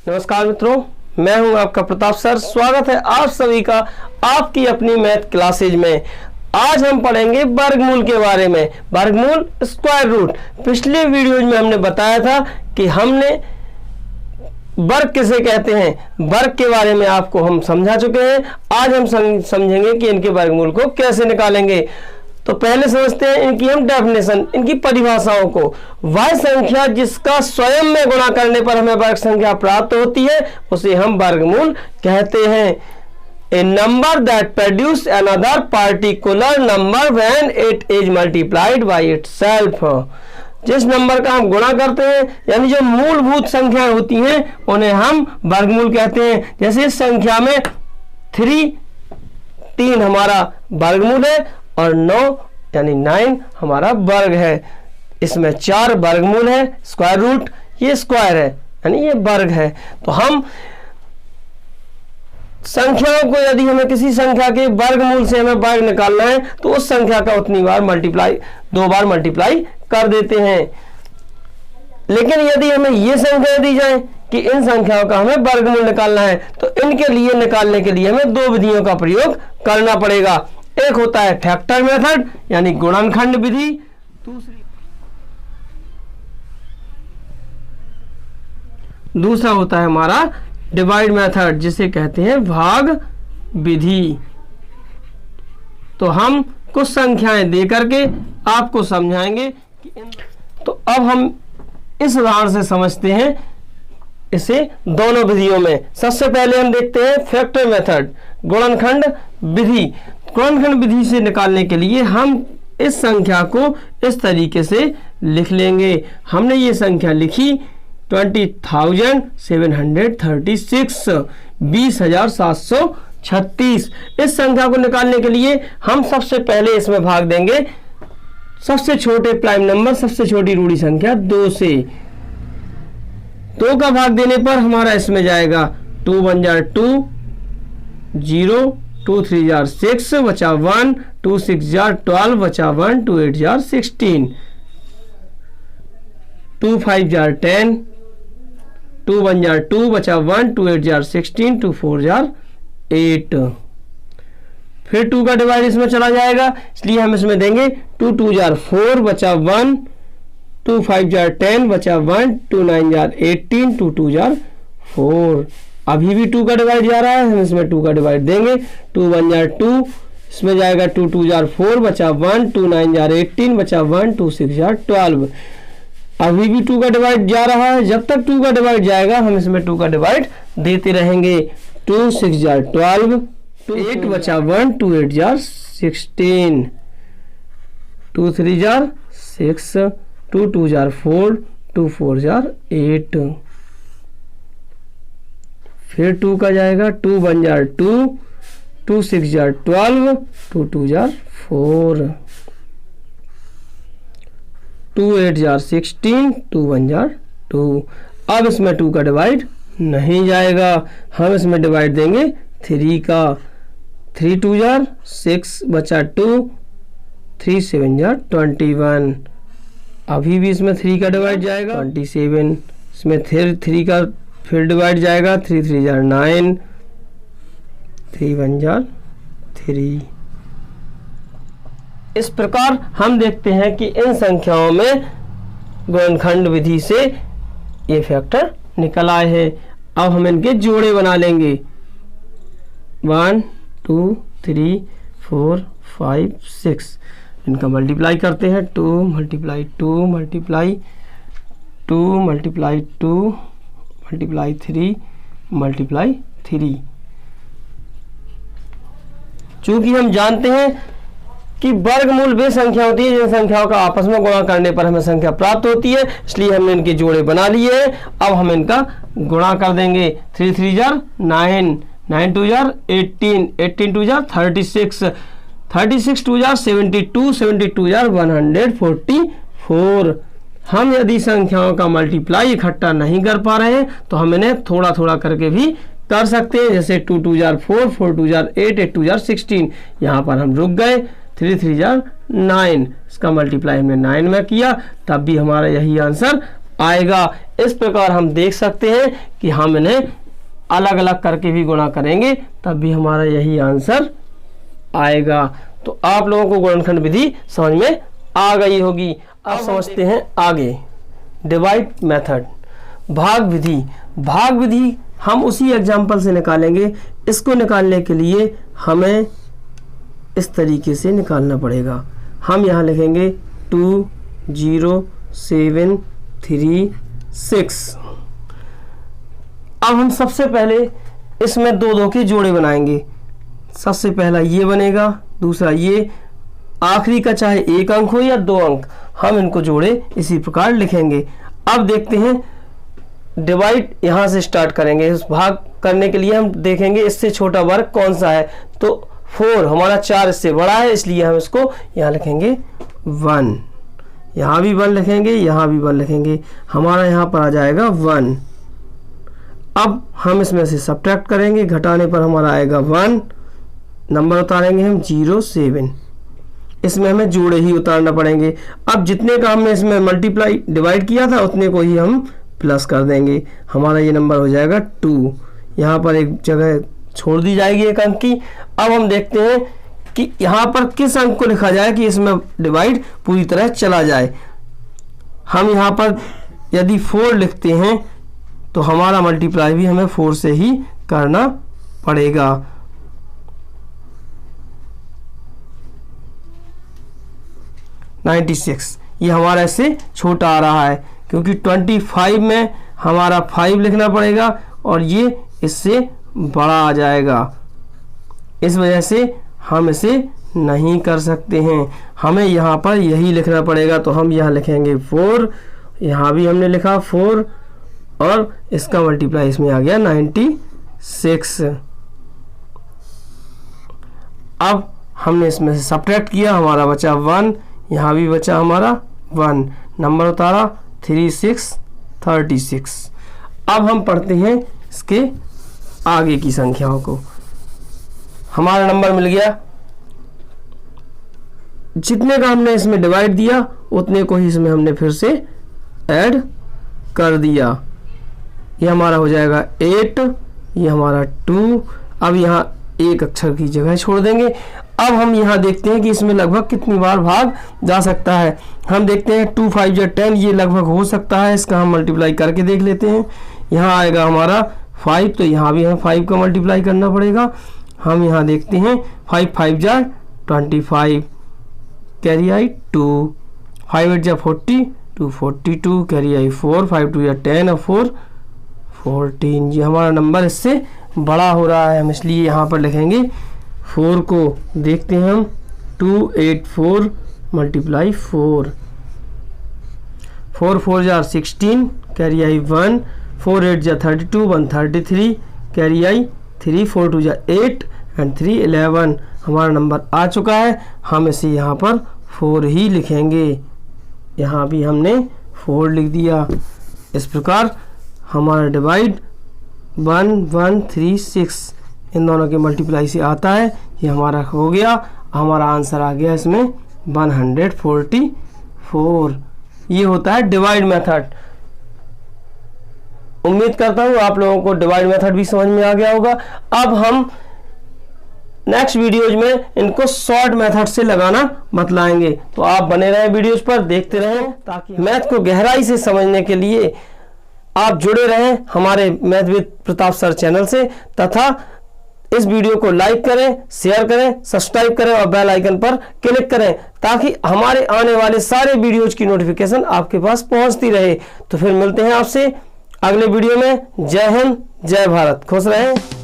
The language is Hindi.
नमस्कार मित्रों, मैं हूं आपका प्रताप सर। स्वागत है आप सभी का आपकी अपनी मैथ क्लासेज में। आज हम पढ़ेंगे वर्गमूल के बारे में, वर्गमूल स्क्वायर रूट। पिछले वीडियोज में हमने बताया था कि हमने वर्ग किसे कहते हैं, वर्ग के बारे में आपको हम समझा चुके हैं। आज हम समझेंगे कि इनके वर्गमूल को कैसे निकालेंगे। तो पहले समझते हैं इनकी हम डेफिनेशन, इनकी परिभाषाओं को। वह संख्या जिसका स्वयं में गुणा करने पर हमें वर्ग संख्या प्राप्त होती है उसे हम वर्गमूल कहते हैं। A number that produce another particular number when it is multiplied by itself. जिस नंबर का हम गुणा करते हैं, यानी जो मूलभूत संख्याएं होती हैं उन्हें हम वर्गमूल कहते हैं। जैसे इस संख्या में 3 हमारा वर्गमूल है और 9 यानी 9 हमारा वर्ग है। इसमें 4 वर्गमूल है, स्क्वायर रूट, ये स्क्वायर है यानी ये वर्ग है। तो हम संख्याओं को, यदि हमें किसी संख्या के वर्गमूल से हमें वर्ग निकालना है तो उस संख्या का उतनी बार दो बार मल्टीप्लाई कर देते हैं। लेकिन यदि हमें ये संख्या दी जाए कि इन संख्याओं का हमें वर्गमूल निकालना है तो इनके लिए निकालने के लिए हमें 2 विधियों का प्रयोग करना पड़ेगा। एक होता है फैक्टर मेथड यानी गुणनखंड विधि, दूसरा होता है हमारा डिवाइड मेथड जिसे कहते हैं भाग विधि। तो हम कुछ संख्याएं दे करके आपको समझाएंगे कि तो अब हम इस उदाहरण से समझते हैं इसे दोनों विधियों में। सबसे पहले हम देखते हैं फैक्टर मेथड, गुणनखंड विधि। गुणनखंड विधि से निकालने के लिए हम इस संख्या को इस तरीके से लिख लेंगे। हमने ये संख्या लिखी 20,736, 20,736। इस संख्या को निकालने के लिए हम सबसे पहले इसमें भाग देंगे सबसे छोटे प्राइम नंबर, सबसे छोटी रूढ़ी संख्या 2 से। 2 का भाग देने पर हमारा इसमें जाएगा 2 1 जार 2, 0, 2 3 जार 6 बचा 1, 2 6 जार 12 बचा 1, 2 8 जार 16, 2 5 जार 10, 2 1 जार 2 बचा 1, 2 8 जार 16, 2 4 जार 8। फिर 2 का डिवाइड इसमें चला जाएगा, इसलिए हम इसमें देंगे 2 2 जार 4 बचा 1, 2 5 जार 10 बचा 1, 2 9 जार 18, 2 2 जार 4। अभी भी 2 का डिवाइड जा रहा है, हम इसमें 2 का डिवाइड देंगे। 2 1 जार 2, इसमें जाएगा 2 2 जार 4 बचा 1, 2 9 जार 18 बचा 1, 2 6 जार 12। अभी भी 2 का डिवाइड जा रहा है, जब तक 2 का डिवाइड जाएगा हम इसमें 2 का डिवाइड देते रहेंगे। 2 6 जार 12, 8 बचा 1, 2 8 जार 16, 2 3 जार 6, 2 2 जार 4, 2 4 जार 8। फिर 2 का जाएगा 2 1 jar 2, 2 6 jar 12, 2 2 jar 4, 2 8 jar 16, 2 1 jar 2। अब इसमें 2 का डिवाइड नहीं जाएगा, हम इसमें डिवाइड देंगे 3 का। 3 2 जार 6 बचा 2, 3 7 जार 21। अभी भी इसमें 3 का डिवाइड जाएगा 27। इसमें 3 का फिर डिवाइड जाएगा 3 3 जार 9, 3 1 जार 3। इस प्रकार हम देखते हैं कि इन संख्याओं में गुणनखंड विधि से ये फैक्टर निकल आए हैं। अब हम इनके जोड़े बना लेंगे। 1 2 3 4 5 6। इनका मल्टीप्लाई करते हैं। 2 multiply 2 multiply 2 multiply 2 multiply 3 multiply 3। चूंकि हम जानते हैं कि वर्गमूल वे संख्या होती है जिन संख्याओं का आपस में गुणा करने पर हमें संख्या प्राप्त होती है, इसलिए हमने इनके जोड़े बना लिए हैं। अब हम इनका गुणा कर देंगे। 3 3 jar 9, 9 2 jar 18, 18 2 jar 36, 36 2 jar 72, 72 jar 144। हम यदि संख्याओं का मल्टीप्लाई इकट्ठा नहीं कर पा रहे हैं तो हम इन्हें थोड़ा थोड़ा करके भी कर सकते हैं। जैसे 2 2 जार 4, 4 2 जार 8, 8 2 जार 16। यहाँ पर हम रुक गए। 3 3 जार 9, इसका मल्टीप्लाई हमने 9 में किया, तब भी हमारा यही आंसर आएगा। इस प्रकार हम देख सकते हैं कि हम इन्हें अलग अलग करके भी गुणा करेंगे तब भी हमारा यही आंसर आएगा। तो आप लोगों को गुणनखंड विधि समझ में आ गई होगी। अब समझते हैं आगे डिवाइड मेथड, भाग विधि। भाग विधि हम उसी एग्जाम्पल से निकालेंगे। इसको निकालने के लिए हमें इस तरीके से निकालना पड़ेगा। हम यहाँ लिखेंगे 2 0 7 3 6। अब हम सबसे पहले इसमें दो दो के जोड़े बनाएंगे। सबसे पहला ये बनेगा, दूसरा ये, आखिरी का चाहे 1 अंक हो या 2 अंक, हम इनको जोड़े इसी प्रकार लिखेंगे। अब देखते हैं डिवाइड यहाँ से स्टार्ट करेंगे। इस भाग करने के लिए हम देखेंगे इससे छोटा वर्ग कौन सा है। तो 4 हमारा 4 इससे बड़ा है, इसलिए हम इसको यहाँ लिखेंगे 1। यहाँ भी 1 लिखेंगे, यहाँ भी 1 लिखेंगे, हमारा यहाँ पर आ जाएगा 1। अब हम इसमें से सब्ट्रैक्ट करेंगे, घटाने पर हमारा आएगा 1, नंबर उतारेंगे हम 0 7। इसमें हमें जोड़े ही उतारना पड़ेंगे। अब जितने का हमने इसमें मल्टीप्लाई डिवाइड किया था उतने को ही हम प्लस कर देंगे, हमारा ये नंबर हो जाएगा 2। यहाँ पर एक जगह छोड़ दी जाएगी 1 अंक की। अब हम देखते हैं कि यहाँ पर किस अंक को लिखा जाए कि इसमें डिवाइड पूरी तरह चला जाए। हम यहाँ पर यदि 4 लिखते हैं तो हमारा मल्टीप्लाई भी हमें 4 से ही करना पड़ेगा। ये हमारा इससे छोटा आ रहा है क्योंकि 25 में हमारा 5 लिखना पड़ेगा और ये इससे बड़ा आ जाएगा। इस वजह से हम इसे नहीं कर सकते हैं, हमें यहाँ पर यही लिखना पड़ेगा। तो हम यहाँ लिखेंगे 4, यहाँ भी हमने लिखा 4 और इसका मल्टीप्लाई इसमें आ गया 96। अब हमने इसमें से सब्ट्रैक्ट किया, हमारा बचा 1, यहाँ भी बचा हमारा 1, नंबर उतारा 3 6 36। अब हम पढ़ते हैं इसके आगे की संख्याओं को। हमारा नंबर मिल गया, जितने का हमने इसमें डिवाइड दिया उतने को ही इसमें हमने फिर से ऐड कर दिया। ये हमारा हो जाएगा 8, ये हमारा 2। अब यहाँ एक अक्षर की जगह छोड़ देंगे। अब हम यहाँ देखते हैं कि इसमें लगभग कितनी बार भाग जा सकता है। हम देखते हैं 2 5 या 10, ये लगभग हो सकता है। इसका हम मल्टीप्लाई करके देख लेते हैं। यहाँ आएगा हमारा 5, तो यहाँ भी हमें 5 का मल्टीप्लाई करना पड़ेगा। हम यहाँ देखते हैं 5 5 जा 25, कैरी आई 2, 5 8 जा 40, 2 42, कैरी आई 4, 5 2 या 10 और 4 14। ये हमारा नंबर इससे बड़ा हो रहा है, हम इसलिए यहाँ पर लिखेंगे 4 को। देखते हैं हम 2 8 4 मल्टीप्लाई 4, 4 4 जा 16, कैरी आई 1, 4 8 जा 32, 1 33, कैरी आई 3, 4 2 जा 8 एंड 3 11। हमारा नंबर आ चुका है, हम इसे यहाँ पर 4 ही लिखेंगे। यहाँ भी हमने 4 लिख दिया। इस प्रकार हमारा डिवाइड 1 1 3 6 इन दोनों के मल्टीप्लाई से आता है। ये हमारा हो गया, हमारा आंसर आ गया इसमें 144। ये होता है डिवाइड मेथड। उम्मीद करता हूँ आप लोगों को डिवाइड मेथड भी समझ में आ गया होगा। अब हम नेक्स्ट वीडियोज में इनको शॉर्ट मेथड से लगाना बतलाएंगे, तो आप बने रहें वीडियोज पर, देखते रहें, ताकि मैथ को गहराई से समझने के लिए आप जुड़े रहें हमारे math with Pratap sir channel से। तथा इस वीडियो को लाइक करें, शेयर करें, सब्सक्राइब करें और बेल आइकन पर क्लिक करें, ताकि हमारे आने वाले सारे वीडियोज की नोटिफिकेशन आपके पास पहुंचती रहे। तो फिर मिलते हैं आपसे अगले वीडियो में। जय हिंद, जय भारत, खुश रहें।